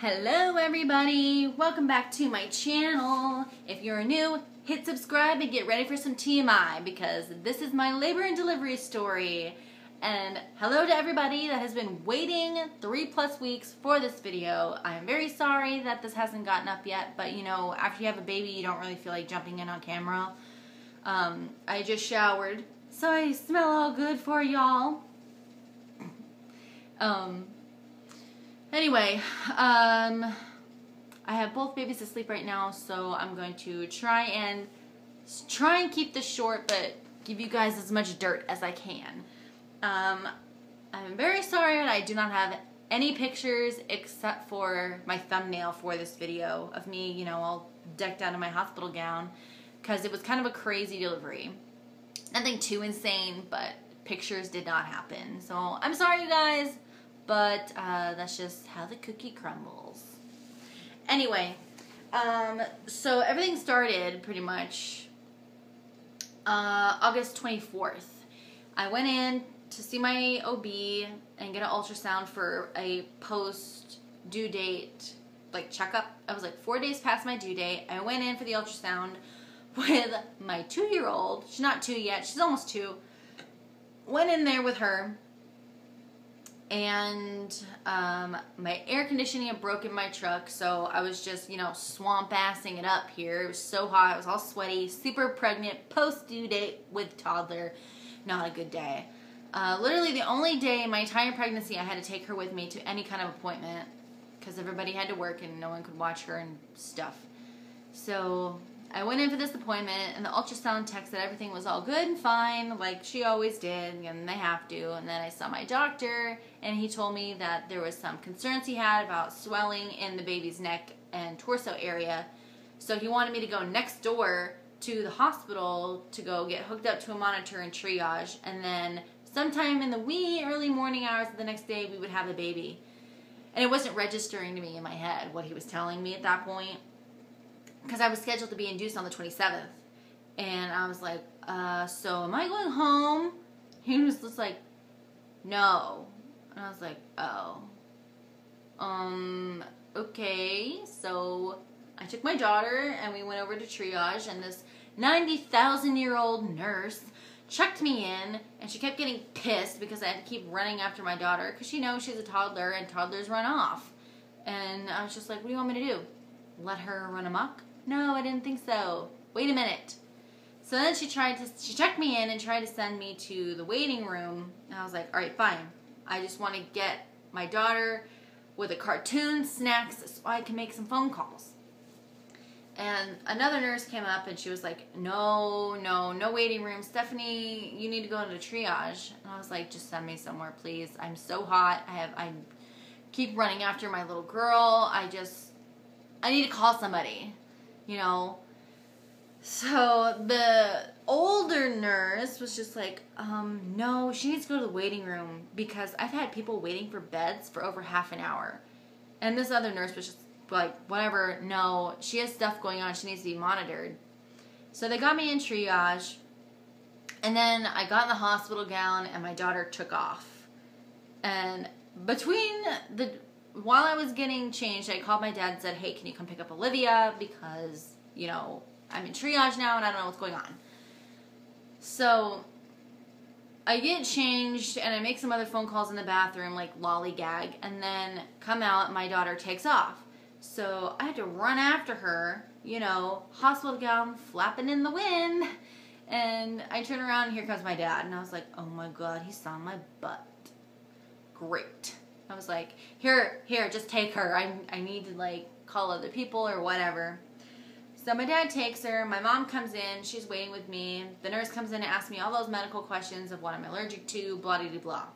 Hello everybody, welcome back to my channel. If you're new, hit subscribe and get ready for some TMI because this is my labor and delivery story. And hello to everybody that has been waiting 3+ weeks for this video. I'm very sorry that this hasn't gotten up yet, but you know, after you have a baby you don't really feel like jumping in on camera. I just showered, so I smell all good for y'all. Anyway, I have both babies asleep right now, so I'm going to try and keep this short, but give you guys as much dirt as I can. I'm very sorry that I do not have any pictures except for my thumbnail for this video of me, you know, all decked out in my hospital gown, because it was kind of a crazy delivery. Nothing too insane, but pictures did not happen. So I'm sorry, you guys. But that's just how the cookie crumbles. Anyway, so everything started pretty much August 24th. I went in to see my OB and get an ultrasound for a post-due date, like, checkup. I was like 4 days past my due date. I went in for the ultrasound with my 2-year-old. She's not 2 yet. She's almost 2. Went in there with her. And my air conditioning had broken my truck, so I was just, you know, swamp-assing it up here. It was so hot. I was all sweaty, super pregnant, post-due date with toddler. Not a good day. Literally the only day in my entire pregnancy I had to take her with me to any kind of appointment because everybody had to work and no one could watch her and stuff. So I went in for this appointment, and the ultrasound tech said everything was all good and fine, like she always did, and they have to. And then I saw my doctor, and he told me that there was some concerns he had about swelling in the baby's neck and torso area. So he wanted me to go next door to the hospital to go get hooked up to a monitor and triage, and then sometime in the wee early morning hours of the next day, we would have the baby. And it wasn't registering to me in my head what he was telling me at that point, because I was scheduled to be induced on the 27th. And I was like, so am I going home? He was just like, no. And I was like, oh. Okay. So I took my daughter and we went over to triage, and this 90,000-year-old nurse checked me in, and she kept getting pissed because I had to keep running after my daughter because she knows she's a toddler and toddlers run off. And I was just like, what do you want me to do? Let her run amok? No, I didn't think so. Wait a minute. So then she checked me in and tried to send me to the waiting room. And I was like, all right, fine. I just want to get my daughter with a cartoon, snacks, so I can make some phone calls. And another nurse came up and she was like, no waiting room. Stephanie, you need to go into triage. And I was like, just send me somewhere, please. I'm so hot. I keep running after my little girl. I need to call somebody, you know. So the older nurse was just like, no, she needs to go to the waiting room because I've had people waiting for beds for over half an hour. And this other nurse was just like, whatever, no, she has stuff going on. She needs to be monitored. So they got me in triage. And then I got in the hospital gown and my daughter took off. And while I was getting changed, I called my dad and said, hey, can you come pick up Olivia? Because, you know, I'm in triage now and I don't know what's going on. So I get changed and I make some other phone calls in the bathroom, like lollygag, and then come out and my daughter takes off. So I had to run after her, you know, hospital gown flapping in the wind. And I turn around and here comes my dad. And I was like, oh my God, he saw my butt. Great. I was like, here, just take her. I need to, like, call other people or whatever. So my dad takes her. My mom comes in. She's waiting with me. The nurse comes in and asks me all those medical questions of what I'm allergic to, blah-de-de-blah.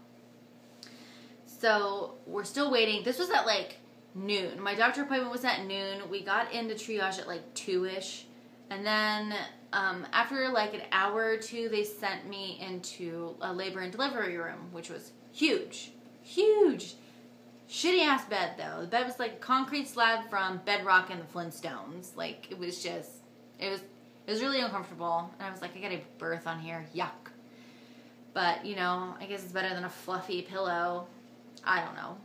So we're still waiting. This was at, like, noon. My doctor appointment was at noon. We got into triage at, like, 2-ish. And then after, like, an hour or two, they sent me into a labor and delivery room, which was huge. Huge. Shitty-ass bed, though. The bed was like a concrete slab from Bedrock and the Flintstones. Like, it was just, it was really uncomfortable. And I was like, I got a birth on here. Yuck. But, you know, I guess it's better than a fluffy pillow. I don't know.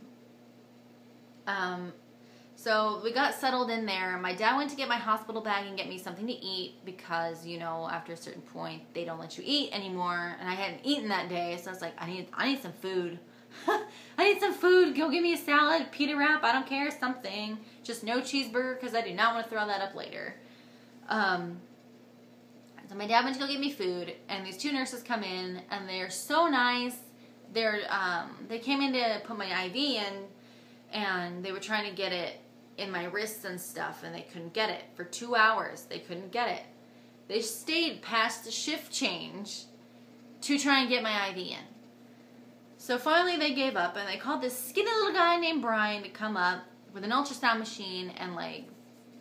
So we got settled in there. My dad went to get my hospital bag and get me something to eat because, you know, after a certain point, they don't let you eat anymore. And I hadn't eaten that day, so I was like, I need some food. I need some food. Go give me a salad, pita wrap, I don't care, something. Just no cheeseburger because I do not want to throw that up later. So my dad went to go get me food, and these two nurses come in, and they're so nice. They came in to put my IV in, and they were trying to get it in my wrists and stuff, and they couldn't get it. For 2 hours, they couldn't get it. They stayed past the shift change to try and get my IV in. So finally they gave up, and they called this skinny little guy named Brian to come up with an ultrasound machine and, like,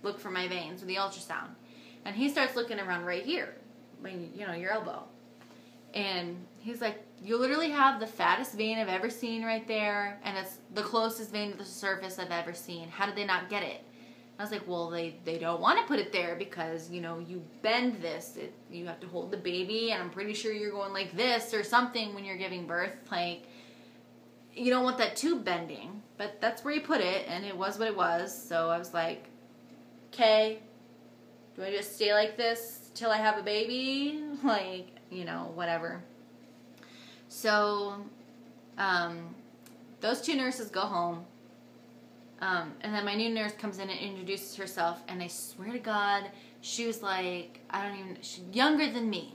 look for my veins with the ultrasound. And he starts looking around right here, you know, your elbow. And he's like, you literally have the fattest vein I've ever seen right there, and it's the closest vein to the surface I've ever seen. How did they not get it? I was like, well, they don't want to put it there because, you know, you bend this. You have to hold the baby, and I'm pretty sure you're going like this or something when you're giving birth. Like, you don't want that tube bending. But that's where you put it, and it was what it was. So I was like, okay, do I just stay like this till I have a baby? Like, you know, whatever. So, those two nurses go home. And then my new nurse comes in and introduces herself, and I swear to God, she was like, she's younger than me,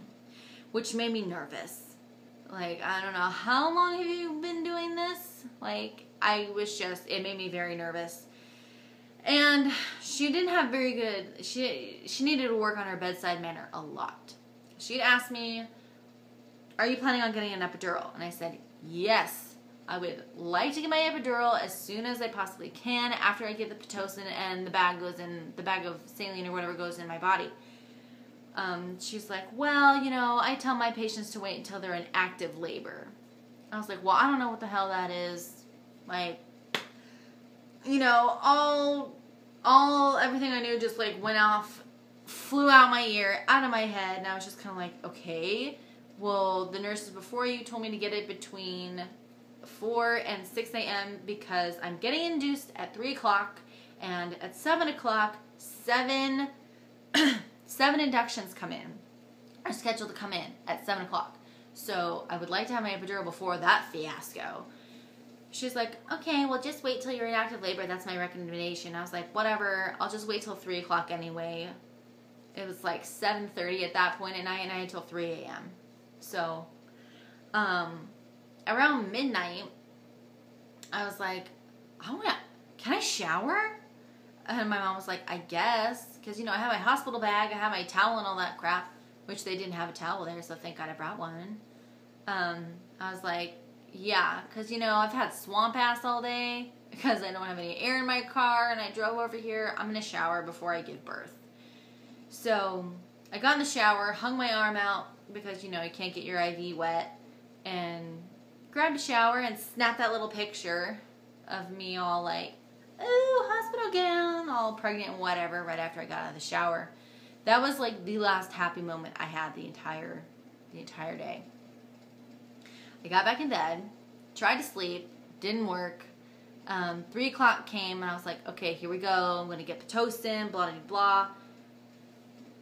which made me nervous. Like, I don't know, how long have you been doing this? Like, it made me very nervous. And she didn't have very good, she needed to work on her bedside manner a lot. She'd asked me, are you planning on getting an epidural? And I said, yes. I would like to get my epidural as soon as I possibly can after I get the pitosin and the bag of saline or whatever goes in my body. She's like, well, you know, I tell my patients to wait until they're in active labor. I was like, well, I don't know what the hell that is. Like, you know, everything I knew just like went off, flew out my ear, out of my head, and I was just kind of like, okay, well, the nurses before you told me to get it between 4 and 6 a.m. because I'm getting induced at 3 o'clock, and at 7 o'clock, seven inductions come in, are scheduled to come in at 7 o'clock. So I would like to have my epidural before that fiasco. She's like, okay, well, just wait till you're in active labor. That's my recommendation. I was like, whatever. I'll just wait till 3 o'clock anyway. It was like 7:30 at that point at night, and I had till 3 a.m. So, around midnight, I was like, can I shower? And my mom was like, I guess. Because, you know, I have my hospital bag, I have my towel and all that crap, which they didn't have a towel there, so thank God I brought one. I was like, yeah, because, you know, I've had swamp ass all day because I don't have any air in my car, and I drove over here. I'm going to shower before I give birth. So I got in the shower, hung my arm out because, you know, you can't get your IV wet, and grabbed a shower and snapped that little picture of me all like, ooh, hospital gown, all pregnant and whatever, right after I got out of the shower. That was like the last happy moment I had the entire day. I got back in bed, tried to sleep, didn't work. 3 o'clock came, and I was like, okay, here we go. I'm going to get pitosin, blah, blah, blah.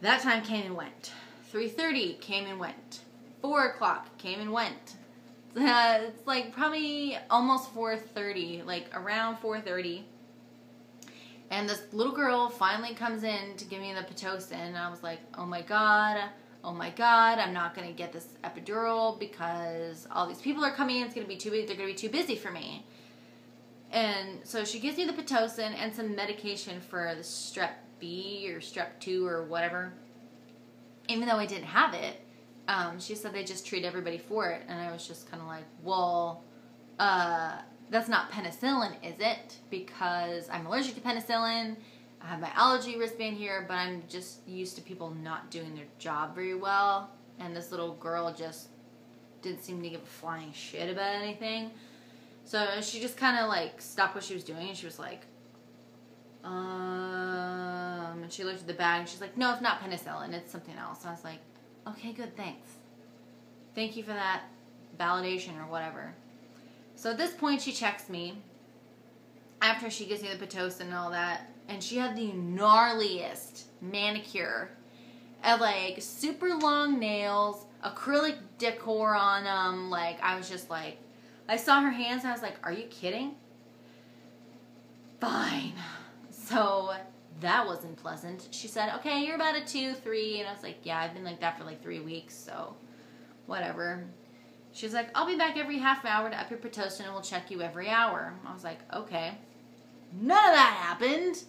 That time came and went. 3:30 came and went. 4 o'clock came and went. It's like probably almost 4:30, like around 4:30. And this little girl finally comes in to give me the pitosin. And I was like, oh my God, I'm not going to get this epidural because all these people are coming in. It's going to be too big. They're going to be too busy for me. And so she gives me the pitosin and some medication for the strep B or strep 2 or whatever. Even though I didn't have it, she said they just treat everybody for it. And I was just kind of like, well, that's not penicillin, is it? Because I'm allergic to penicillin. I have my allergy wristband here, but I'm just used to people not doing their job very well. And this little girl just didn't seem to give a flying shit about anything. So she just kind of like stopped what she was doing, and she was like, and she looked at the bag, and she's like, no, it's not penicillin, it's something else. And I was like, okay, good, thanks. Thank you for that validation or whatever. So at this point, she checks me. after she gives me the pitosin and all that, and she had the gnarliest manicure. And like super long nails, acrylic decor on them. Like, I was just like, I saw her hands and I was like, are you kidding? Fine. So that wasn't pleasant. She said, okay, you're about a 2, 3. And I was like, yeah, I've been like that for like 3 weeks. So whatever. She's like, I'll be back every half hour to up your Pitocin and we'll check you every hour. I was like, okay. None of that happened.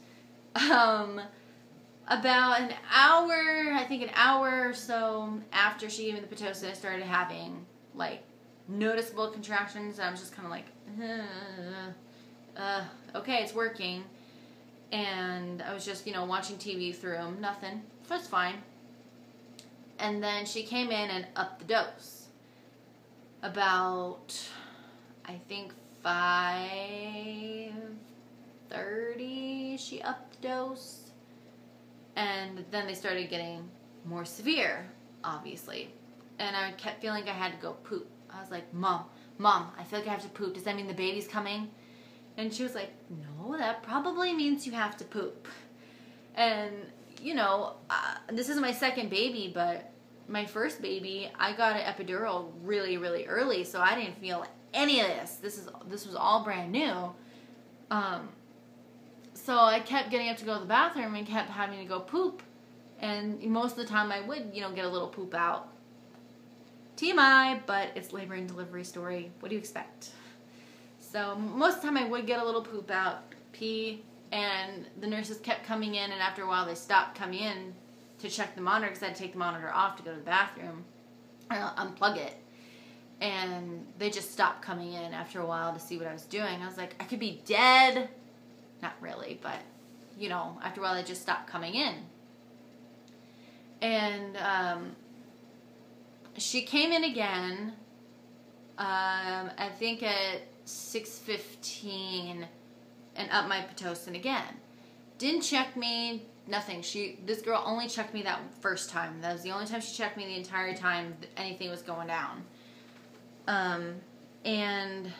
About an hour, I think an hour or so after she gave me the Pitocin, I started having like noticeable contractions. And I was just kind of like, okay, it's working. And I was just, watching TV through them. Nothing. So it's fine. And then she came in and upped the dose. About, I think, 5:30, she upped the dose. And then they started getting more severe, obviously. And I kept feeling I had to go poop. I was like, Mom, I feel like I have to poop. Does that mean the baby's coming? And she was like, no, that probably means you have to poop. And, this is my second baby, but my first baby, I got an epidural really, really early, so I didn't feel any of this. This was all brand new. So I kept getting up to go to the bathroom and kept having to go poop. And most of the time I would, get a little poop out. TMI, but it's labor and delivery story. What do you expect? So most of the time I would get a little poop out, pee, and the nurses kept coming in, and after a while they stopped coming in to check the monitor because I had to take the monitor off to go to the bathroom, or unplug it. And they just stopped coming in after a while to see what I was doing. I was like, I could be dead. Not really, but, after a while they just stopped coming in. And she came in again, I think at 6:15, and upped my Pitocin again. Didn't check me, nothing. This girl only checked me that first time. That was the only time she checked me the entire time anything was going down. And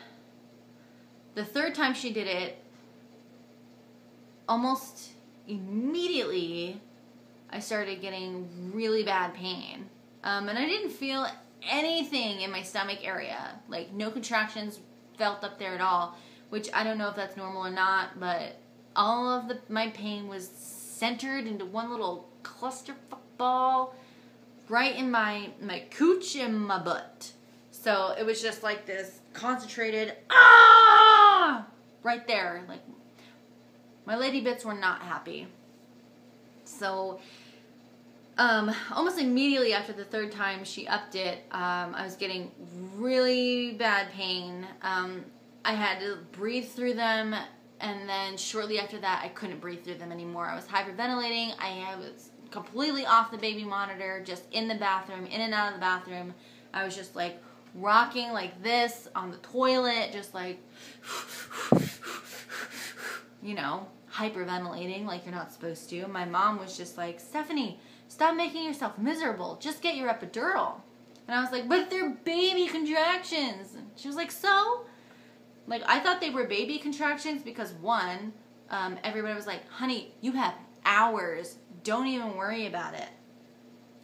the third time she did it, almost immediately, I started getting really bad pain. And I didn't feel anything in my stomach area. Like, no contractions felt up there at all, which I don't know if that's normal or not, but all of my pain was centered into one little clusterfuck ball right in my cooch and my butt. So it was just like this concentrated, right there. Like, my lady bits were not happy. So, almost immediately after the third time she upped it, I was getting really bad pain. I had to breathe through them, and then shortly after that, I couldn't breathe through them anymore. I was hyperventilating. I was completely off the baby monitor, just in the bathroom, in and out of the bathroom. I was just like rocking like this on the toilet, just like, hyperventilating like you're not supposed to. My mom was just like, Stephanie, stop making yourself miserable. Just get your epidural. And I was like, but they're baby contractions. And she was like, so? Like, I thought they were baby contractions because, one, everybody was like, honey, you have hours. Don't even worry about it.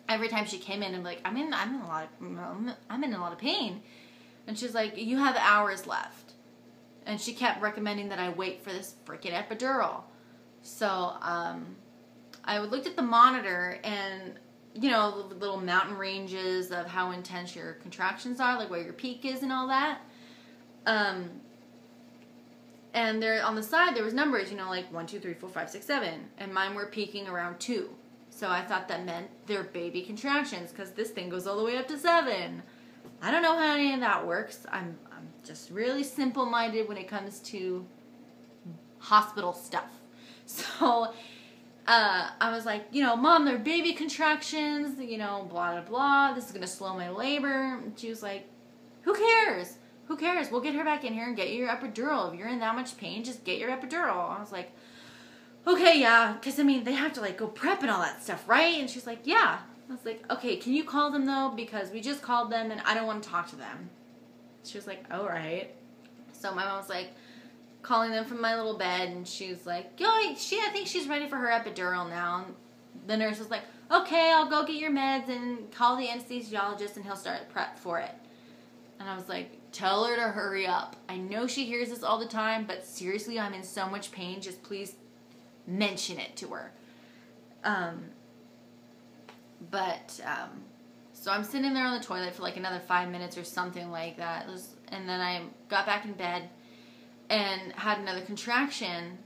Every time she came in, I'm like, I'm in a lot of pain. And she's like, you have hours left. And she kept recommending that I wait for this freaking epidural. So, I looked at the monitor and, the little mountain ranges of how intense your contractions are, like where your peak is and all that. And there on the side, there was numbers, like 1, 2, 3, 4, 5, 6, 7. And mine were peaking around 2. So I thought that meant they're baby contractions because this thing goes all the way up to 7. I don't know how any of that works. I'm just really simple-minded when it comes to hospital stuff. So I was like, Mom, they're baby contractions, blah, blah, blah. This is going to slow my labor. And she was like, who cares? Who cares? We'll get her back in here and get you your epidural. If you're in that much pain, just get your epidural. I was like, okay, yeah, because, they have to, go prep and all that stuff, right? And she's like, yeah. I was like, okay, can you call them, though? Because we just called them, and I don't want to talk to them. She was like, all right. So my mom was like, calling them from my little bed, and she was like, yo, I think she's ready for her epidural now. And the nurse was like, okay, I'll go get your meds and call the anesthesiologist and he'll start prep for it. And I was like, tell her to hurry up. I know she hears this all the time, but seriously, I'm in so much pain. Just please mention it to her. So I'm sitting there on the toilet for like another 5 minutes or something like that. And then I got back in bed and had another contraction.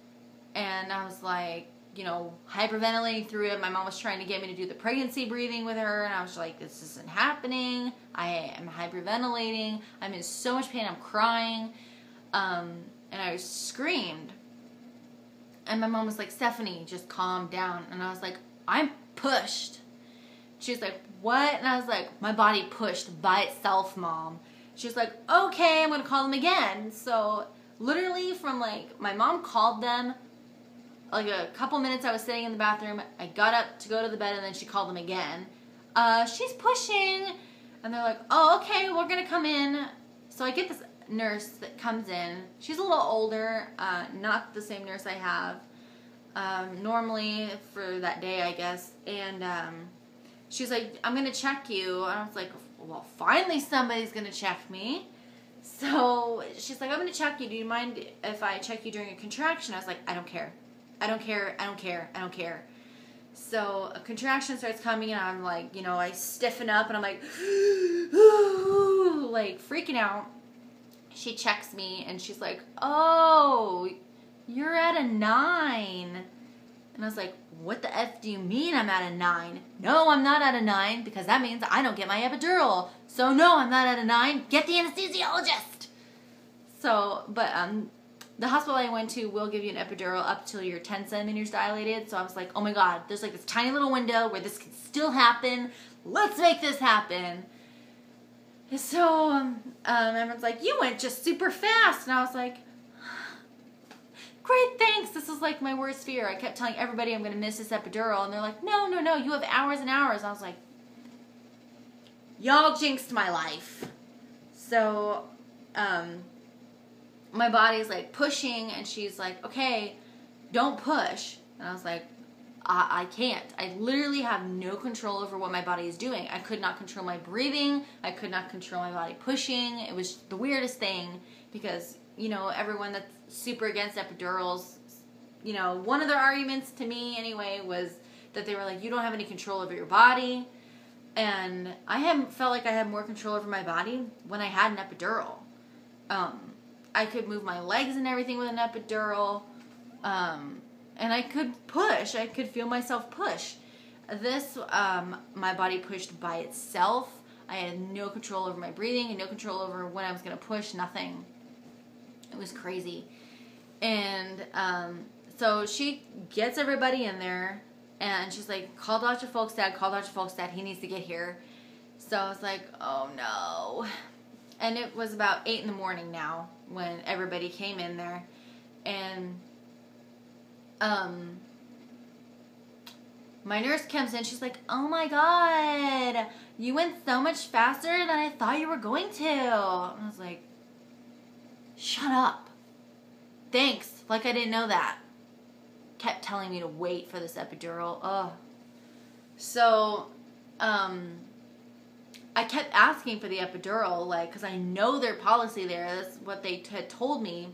And I was like, hyperventilating through it. My mom was trying to get me to do the pregnancy breathing with her. And I was like, this isn't happening. I am hyperventilating. I'm in so much pain. I'm crying. And I screamed. And my mom was like, Stephanie, just calm down. And I was like, I'm pushed. She was like, what? And I was like, my body pushed by itself, Mom. She was like, okay, I'm going to call them again. So literally from like, my mom called them. Like a couple minutes I was sitting in the bathroom. I got up to go to the bed and then she called them again. She's pushing. And they're like, oh, okay, we're going to come in. So I get this nurse that comes in. She's a little older, not the same nurse I have normally for that day, I guess. And she's like, I'm going to check you. And I was like, well, finally somebody's going to check me. So she's like, I'm going to check you. Do you mind if I check you during a contraction? I was like, I don't care. I don't care. I don't care. I don't care. So a contraction starts coming and I'm like, I stiffen up and I'm like, like freaking out. She checks me and she's like, oh, you're at a 9. And I was like, what the F do you mean I'm at a 9? No, I'm not at a 9 because that means I don't get my epidural. So no, I'm not at a 9. Get the anesthesiologist. So, but the hospital I went to will give you an epidural up till you're 10 centimeters dilated. So I was like, oh my God, there's like this tiny little window where this can still happen. Let's make this happen. So everyone's like, you went just super fast. And I was like, great, thanks. This is like my worst fear. I kept telling everybody I'm going to miss this epidural. And they're like, no, you have hours and hours. And I was like, y'all jinxed my life. So, my body's like pushing and she's like, okay, don't push. And I was like, I can't. I literally have no control over what my body is doing. I could not control my breathing. I could not control my body pushing. It was the weirdest thing because, everyone that's super against epidurals, one of their arguments to me anyway was that they were like, you don't have any control over your body. And I felt like I had more control over my body when I had an epidural. I could move my legs and everything with an epidural. And I could push. I could feel myself push. This, my body pushed by itself. I had no control over my breathing and no control over when I was going to push, nothing. It was crazy. And so she gets everybody in there and she's like, call Dr. Folkstad, he needs to get here. So I was like, oh no. And it was about 8 in the morning now when everybody came in there. And my nurse comes in, she's like, oh my God, you went so much faster than I thought you were going to. And I was like, shut up. Thanks. Like I didn't know that. Kept telling me to wait for this epidural. Ugh. So, I kept asking for the epidural, like, because I know their policy there. That's what they had told me.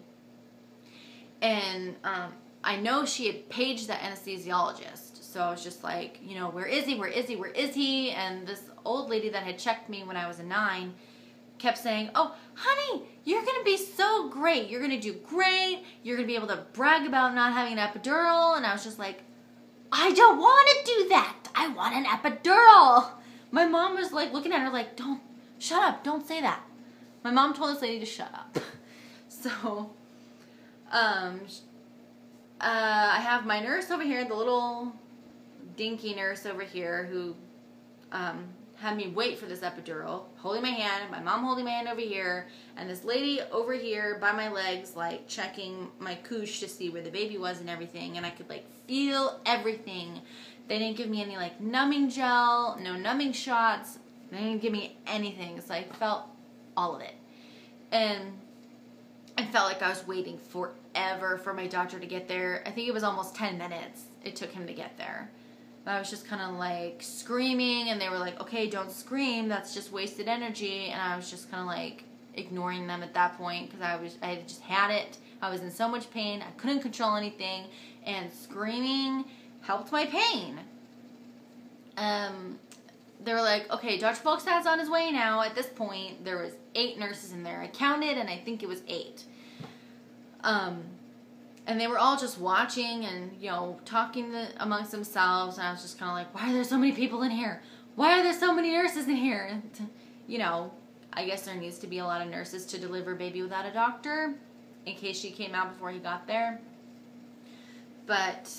And I know she had paged the anesthesiologist. So I was just like, where is he? And this old lady that had checked me when I was a 9 kept saying, oh, honey, you're going to be so great. You're going to do great. You're going to be able to brag about not having an epidural. And I was just like, I don't want to do that. I want an epidural. My mom was like looking at her like, shut up. Don't say that. My mom told this lady to shut up. So, I have my nurse over here, the little dinky nurse over here who had me wait for this epidural, holding my hand, my mom holding my hand over here, and this lady over here by my legs, like checking my couche to see where the baby was and everything, and I could like feel everything. They didn't give me any like numbing gel, no numbing shots. They didn't give me anything, so I felt all of it. And I felt like I was waiting forever for my doctor to get there. I think it was almost 10 minutes it took him to get there. But I was just kind of like screaming, and they were like, okay, don't scream, that's just wasted energy. And I was just kind of like ignoring them at that point because I had just had it. I was in so much pain, I couldn't control anything, and screaming helped my pain. They were like, okay, Dr. Folkstad's on his way now. At this point, there was 8 nurses in there. I counted, and I think it was 8. And they were all just watching and, you know, talking amongst themselves. And I was just kind of like, why are there so many people in here? Why are there so many nurses in here? And, you know, I guess there needs to be a lot of nurses to deliver baby without a doctor, in case she came out before he got there. But,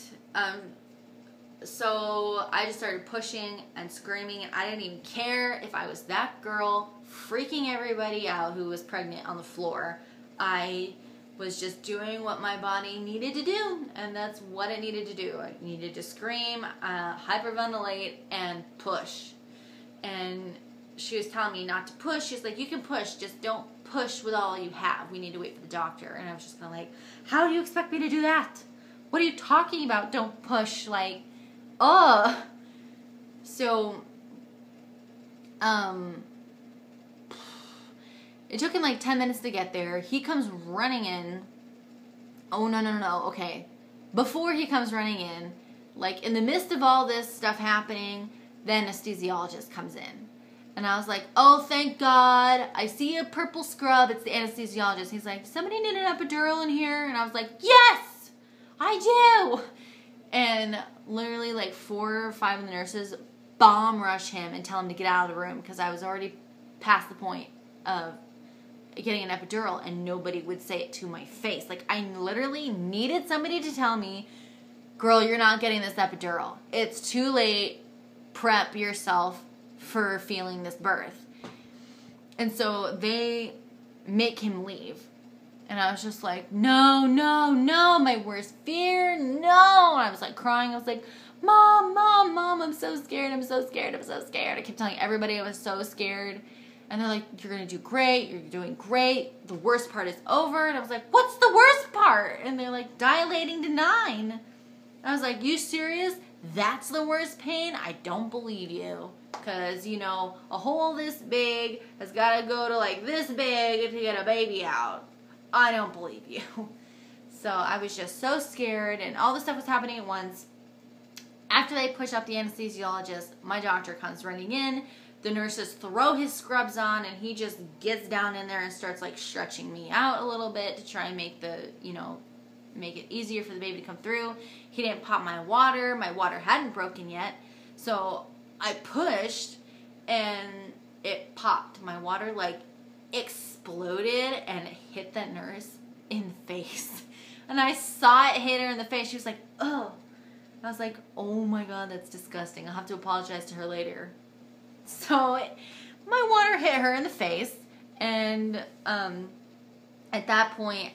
so I just started pushing and screaming, and I didn't even care if I was that girl freaking everybody out who was pregnant on the floor. I was just doing what my body needed to do, and that's what it needed to do. I needed to scream, hyperventilate, and push. And she was telling me not to push. She's like, you can push, just don't push with all you have. We need to wait for the doctor. And I was just kind of like, how do you expect me to do that? What are you talking about? Don't push, like, ugh. So, it took him like 10 minutes to get there. He comes running in. Oh, no. Okay. Before he comes running in, like in the midst of all this stuff happening, the anesthesiologist comes in. And I was like, oh, thank God. I see a purple scrub. It's the anesthesiologist. He's like, somebody need an epidural in here? And I was like, yes, I do. And literally like 4 or 5 of the nurses bomb rush him and tell him to get out of the room because I was already past the point of getting an epidural, and nobody would say it to my face. Like, I literally needed somebody to tell me, girl, you're not getting this epidural. It's too late. Prep yourself for feeling this birth. And so they make him leave. And I was just like, no, my worst fear, no. And I was like crying. I was like, Mom, I'm so scared. I kept telling everybody I was so scared. And they're like, you're going to do great. You're doing great. The worst part is over. And I was like, what's the worst part? And they're like, dilating to 9. I was like, you serious? That's the worst pain? I don't believe you. Because, you know, a hole this big has got to go to like this big to get a baby out. I don't believe you. So I was just so scared, and all this stuff was happening at once. After they push up the anesthesiologist, my doctor comes running in. The nurses throw his scrubs on, and he just gets down in there and starts like stretching me out a little bit to try and make it easier for the baby to come through. He didn't pop my water. My water hadn't broken yet. So I pushed, and it popped. My water like exploded and it hit that nurse in the face. And I saw it hit her in the face. She was like, oh. I was like, oh my God, that's disgusting. I'll have to apologize to her later. So my water hit her in the face, and at that point,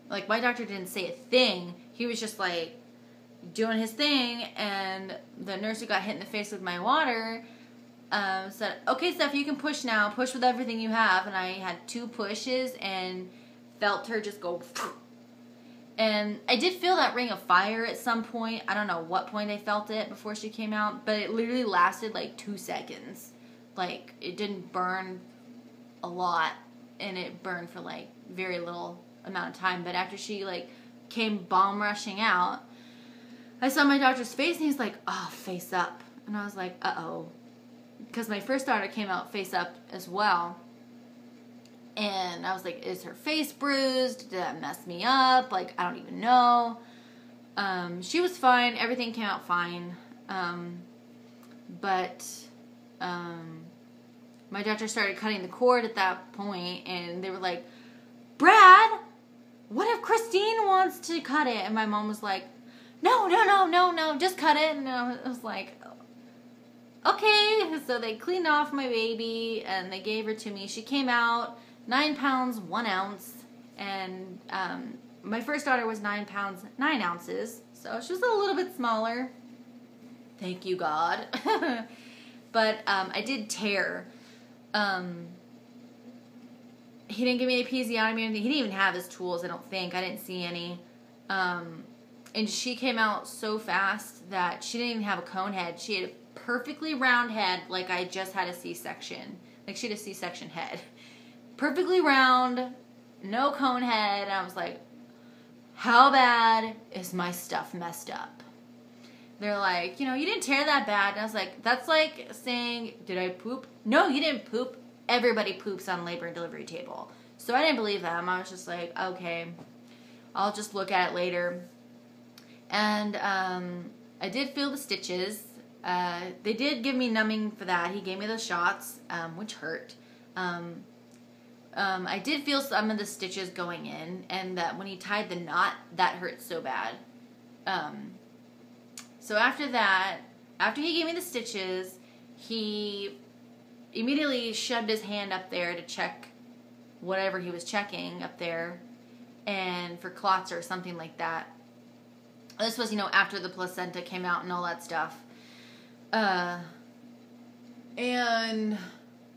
like my doctor didn't say a thing. He was just like doing his thing, and the nurse who got hit in the face with my water said, okay, Steph, you can push now. Push with everything you have. And I had 2 pushes and felt her just go. And I did feel that ring of fire at some point. I don't know what point I felt it before she came out, but it literally lasted like 2 seconds. Like, it didn't burn a lot, and it burned for like very little amount of time. But after she like came bomb rushing out, I saw my doctor's face, and he's like, oh, face up. And I was like, uh-oh. Because my first daughter came out face up as well. And I was like, is her face bruised? Did that mess me up? Like, I don't even know. She was fine. Everything came out fine. But my doctor started cutting the cord at that point, and they were like, Brad, what if Christine wants to cut it? And my mom was like, no, just cut it. And I was like, okay. So they cleaned off my baby, and they gave her to me. She came out 9 pounds, 1 ounce, and my first daughter was 9 pounds, 9 ounces, so she was a little bit smaller. Thank you, God. But I did tear he didn't give me a episiotomy or anything. He didn't even have his tools, I don't think. I didn't see any. And she came out so fast that she didn't even have a cone head. She had a perfectly round head, like I just had a C-section. Like she had a C-section head. Perfectly round, no cone head. And I was like, how bad is my stuff messed up? They're like, you know, you didn't tear that bad. And I was like, that's like saying, did I poop? No, you didn't poop. Everybody poops on labor and delivery table. So I didn't believe them. I was just like, okay, I'll just look at it later. And I did feel the stitches. They did give me numbing for that. He gave me the shots, which hurt. I did feel some of the stitches going in, and that when he tied the knot, that hurt so bad. So after that, after he gave me the stitches, he immediately shoved his hand up there to check whatever he was checking up there, and for clots or something like that. This was, you know, after the placenta came out and all that stuff. And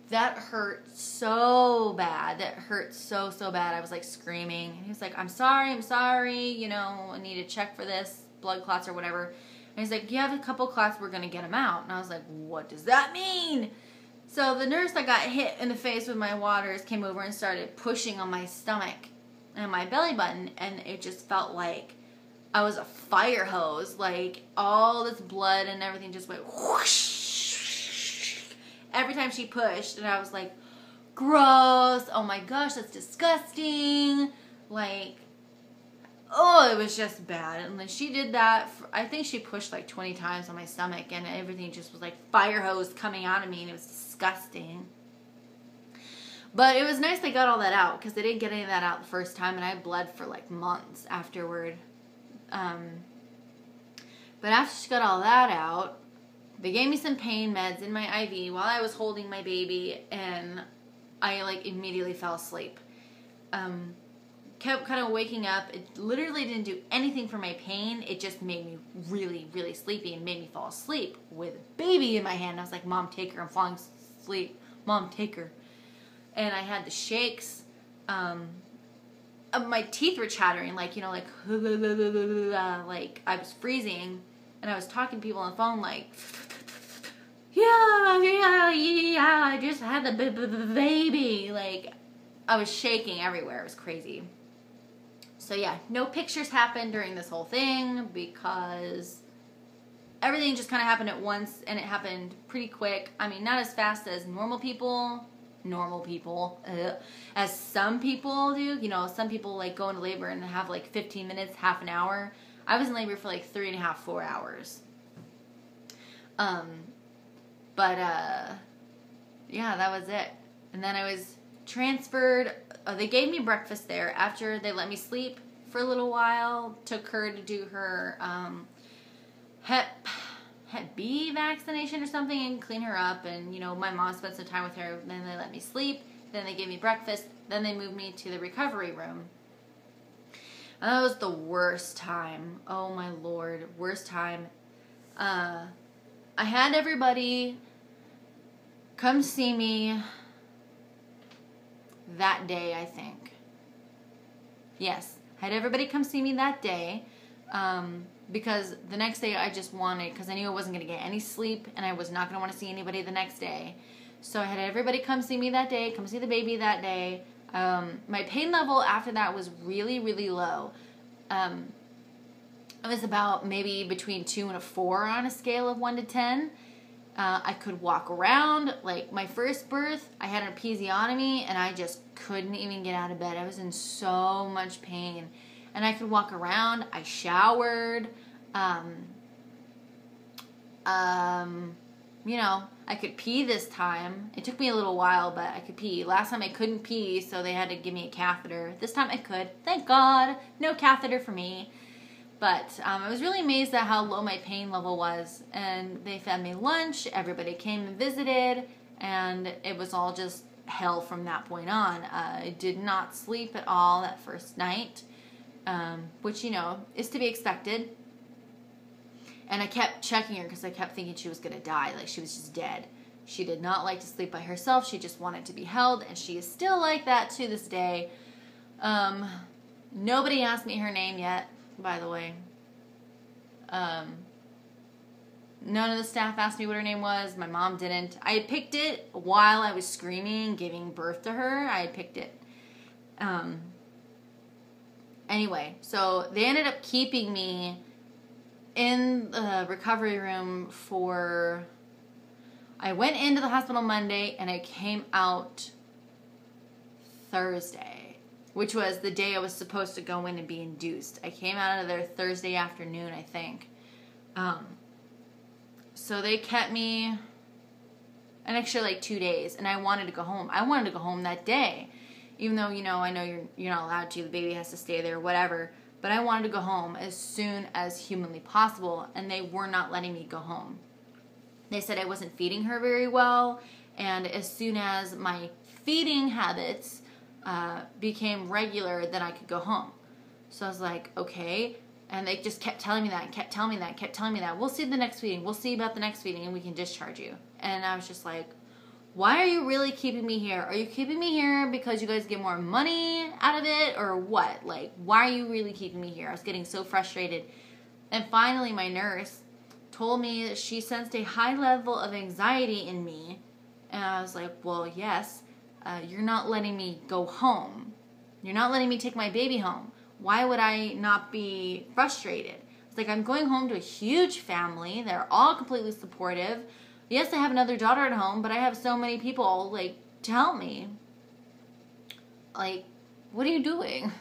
that hurt so bad. That hurt so bad. I was like screaming. And he was like, I'm sorry, you know, I need to check for this, blood clots or whatever. And he's like, you have a couple clots, we're going to get them out. And I was like, what does that mean? So the nurse that got hit in the face with my waters came over and started pushing on my stomach and my belly button. And it just felt like I was a fire hose. Like all this blood and everything just went whoosh every time she pushed. And I was like, gross. Oh my gosh, that's disgusting. Like, oh, it was just bad. And then she did that. I think she pushed like 20 times on my stomach, and everything just was like fire hose coming out of me, and it was disgusting. But it was nice they got all that out, because they didn't get any of that out the first time, and I bled for like months afterward. But after she got all that out, they gave me some pain meds in my IV while I was holding my baby, and I like immediately fell asleep. Kept kind of waking up. It literally didn't do anything for my pain. It just made me really, really sleepy and made me fall asleep with a baby in my hand. I was like, Mom, take her. I'm falling asleep. Mom, take her. And I had the shakes. My teeth were chattering, like, you know, like I was freezing, and I was talking to people on the phone, like, yeah, I just had the baby. Like, I was shaking everywhere. It was crazy. So yeah, no pictures happened during this whole thing because everything just kind of happened at once, and it happened pretty quick. I mean, not as fast as normal people, as some people do. You know, some people like go into labor and have like 15 minutes, half an hour. I was in labor for like 3.5, 4 hours. Yeah, that was it. And then I was transferred. They gave me breakfast there after they let me sleep for a little while. Took her to do her Hep B vaccination or something and clean her up. And, you know, my mom spent some time with her. Then they let me sleep. Then they gave me breakfast. Then they moved me to the recovery room. And that was the worst time. Oh, my Lord. Worst time. I had everybody come see me that day, I think. Yes. I had everybody come see me that day. Because the next day I just wanted, because I knew I wasn't going to get any sleep, and I was not going to want to see anybody the next day. So I had everybody come see me that day, come see the baby that day. My pain level after that was really, really low. It was about maybe between 2 and a 4 on a scale of 1 to 10. I could walk around. Like, my first birth, I had an episiotomy, and I just couldn't even get out of bed. I was in so much pain. And I could walk around. I showered. You know, I could pee this time. It took me a little while, but I could pee. Last time I couldn't pee, so they had to give me a catheter. This time I could. Thank God. No catheter for me. But I was really amazed at how low my pain level was. And they fed me lunch. Everybody came and visited. And it was all just hell from that point on. I did not sleep at all that first night. Which, you know, is to be expected. And I kept checking her because I kept thinking she was going to die. Like, she was just dead. She did not like to sleep by herself. She just wanted to be held, and she is still like that to this day. Nobody asked me her name yet, by the way. None of the staff asked me what her name was. My mom didn't. I had picked it while I was screaming, giving birth to her. I had picked it. Anyway, so they ended up keeping me in the recovery room for... I went into the hospital Monday, and I came out Thursday, which was the day I was supposed to go in and be induced. I came out of there Thursday afternoon, I think. So they kept me an extra like 2 days, and I wanted to go home. I wanted to go home that day, even though, you know, I know you're not allowed to. The baby has to stay there, whatever. But I wanted to go home as soon as humanly possible, and they were not letting me go home. They said I wasn't feeding her very well, and as soon as my feeding habits became regular, then I could go home. So I was like, okay. And they just kept telling me that, and kept telling me that, and kept telling me that. We'll see the next feeding. We'll see about the next feeding, and we can discharge you. And I was just like, why are you really keeping me here? Are you keeping me here because you guys get more money out of it, or what? Like, why are you really keeping me here? I was getting so frustrated. And finally, my nurse told me that she sensed a high level of anxiety in me. And I was like, well, yes, you're not letting me go home. You're not letting me take my baby home. Why would I not be frustrated? It's like, I'm going home to a huge family. They're all completely supportive. Yes, I have another daughter at home, but I have so many people, like, to help me. Like, what are you doing?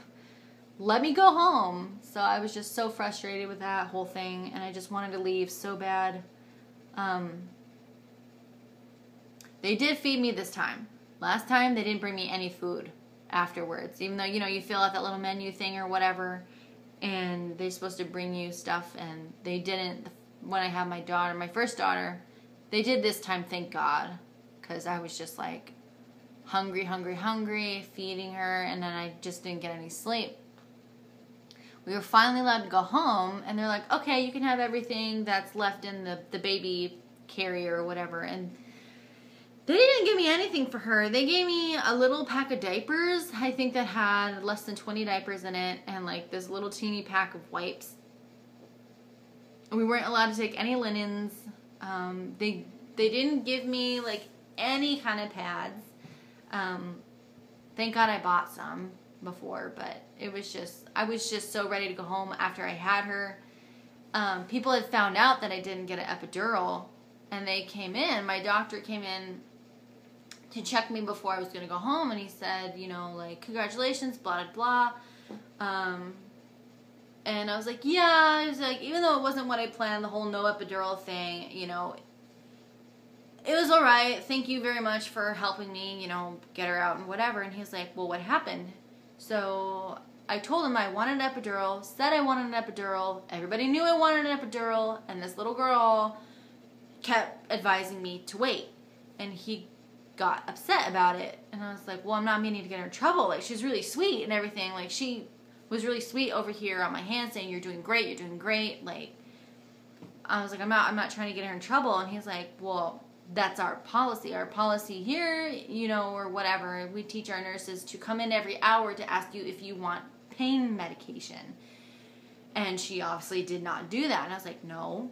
Let me go home. So I was just so frustrated with that whole thing, and I just wanted to leave so bad. They did feed me this time. Last time, they didn't bring me any food afterwards, even though, you know, you fill out that little menu thing or whatever, and they're supposed to bring you stuff, and they didn't. When I had my daughter, my first daughter, they did this time, thank God, because I was just like hungry, feeding her, and then I just didn't get any sleep. We were finally allowed to go home, and they're like, okay, you can have everything that's left in the baby carrier or whatever, and they didn't give me anything for her. They gave me a little pack of diapers, I think that had less than 20 diapers in it, and like this little teeny pack of wipes. We weren't allowed to take any linens. They didn't give me like any kind of pads. Thank God I bought some before, but it was just, I was just so ready to go home after I had her. People had found out that I didn't get an epidural, and they came in. My doctor came in to check me before I was going to go home, and he said, you know, like, congratulations, blah, blah, blah. And I was like, yeah. I was like, even though it wasn't what I planned, the whole no epidural thing, you know, it was all right. Thank you very much for helping me, you know, get her out and whatever. And he was like, well, what happened? So I told him I wanted an epidural, said I wanted an epidural. Everybody knew I wanted an epidural, and this little girl kept advising me to wait. And he got upset about it. And I was like, well, I'm not meaning to get her in trouble. Like, she's really sweet and everything. Like, she was really sweet over here on my hand saying, you're doing great, you're doing great. Like, I was like, I'm not trying to get her in trouble. And he's like, well, that's our policy. Our policy here, you know, or whatever, we teach our nurses to come in every hour to ask you if you want pain medication. And she obviously did not do that. And I was like, no,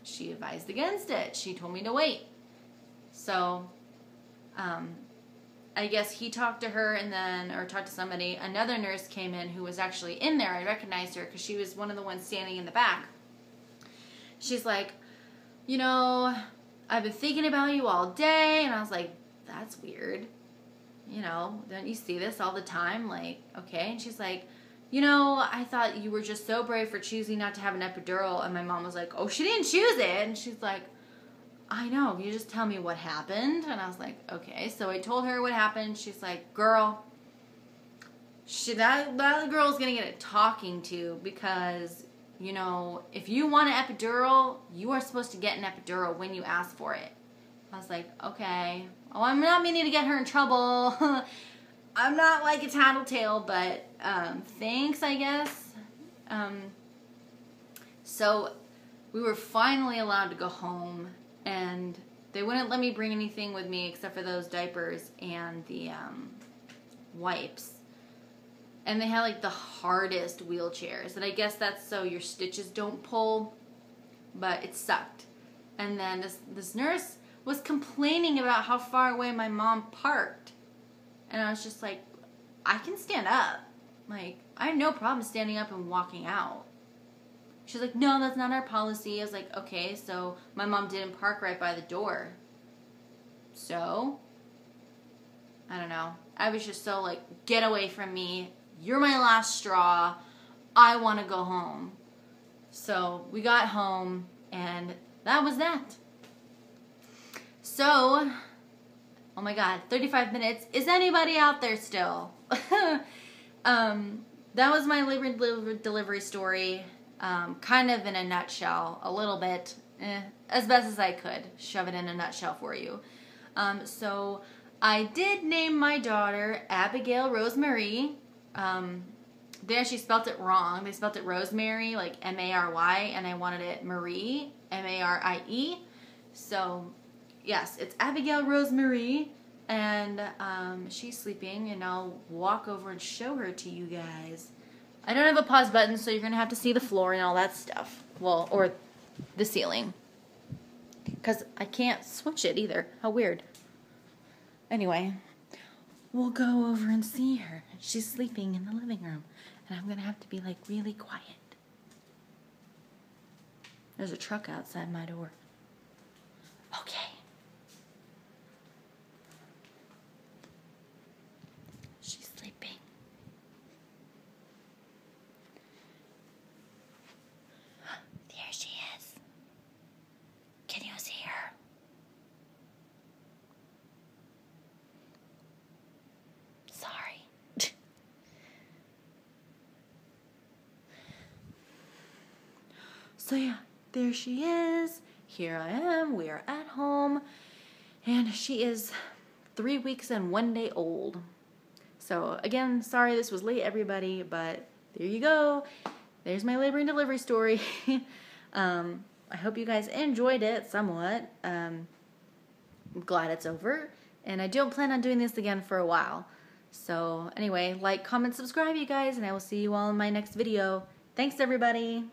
she advised against it. She told me to wait. So, I guess he talked to her and then, or talked to somebody. Another nurse came in who was actually in there. I recognized her because she was one of the ones standing in the back. She's like, you know, I've been thinking about you all day. And I was like, that's weird. You know, don't you see this all the time? Like, okay. And she's like, you know, I thought you were just so brave for choosing not to have an epidural. And my mom was like, oh, she didn't choose it. And she's like, I know, you just tell me what happened. And I was like, okay. So I told her what happened. She's like, girl, that girl's going to get a talking to because, you know, if you want an epidural, you are supposed to get an epidural when you ask for it. I was like, okay. Oh, I'm not meaning to get her in trouble. I'm not like a tattletale, but thanks, I guess. So we were finally allowed to go home. And they wouldn't let me bring anything with me except for those diapers and the wipes. And they had like the hardest wheelchairs. And I guess that's so your stitches don't pull. But it sucked. And then this nurse was complaining about how far away my mom parked. And I was just like, I can stand up. Like, I have no problem standing up and walking out. She's like, no, that's not our policy. I was like, okay, so my mom didn't park right by the door. So, I don't know. I was just so like, get away from me. You're my last straw. I want to go home. So, we got home, and that was that. So, oh my God, 35 minutes. Is anybody out there still? That was my labor delivery story. Kind of in a nutshell, a little bit, as best as I could, shove it in a nutshell for you. So I did name my daughter Abigail Rosemary. They actually spelt it wrong. They spelt it Rosemary, like M-A-R-Y, and I wanted it Marie, M-A-R-I-E. So yes, it's Abigail Rosemary, and she's sleeping, and I'll walk over and show her to you guys. I don't have a pause button, so you're going to have to see the floor and all that stuff. Well, or the ceiling. Because I can't switch it either. How weird. Anyway, we'll go over and see her. She's sleeping in the living room. And I'm going to have to be, like, really quiet. There's a truck outside my door. Okay. She's sleeping. There she is. Can you see her? Sorry. So yeah, there she is. Here I am. We are at home. And she is 3 weeks and 1 day old. So again, sorry this was late, everybody, but there you go. There's my labor and delivery story. I hope you guys enjoyed it somewhat. I'm glad it's over. And I don't plan on doing this again for a while. So anyway, like, comment, subscribe, you guys, and I will see you all in my next video. Thanks, everybody.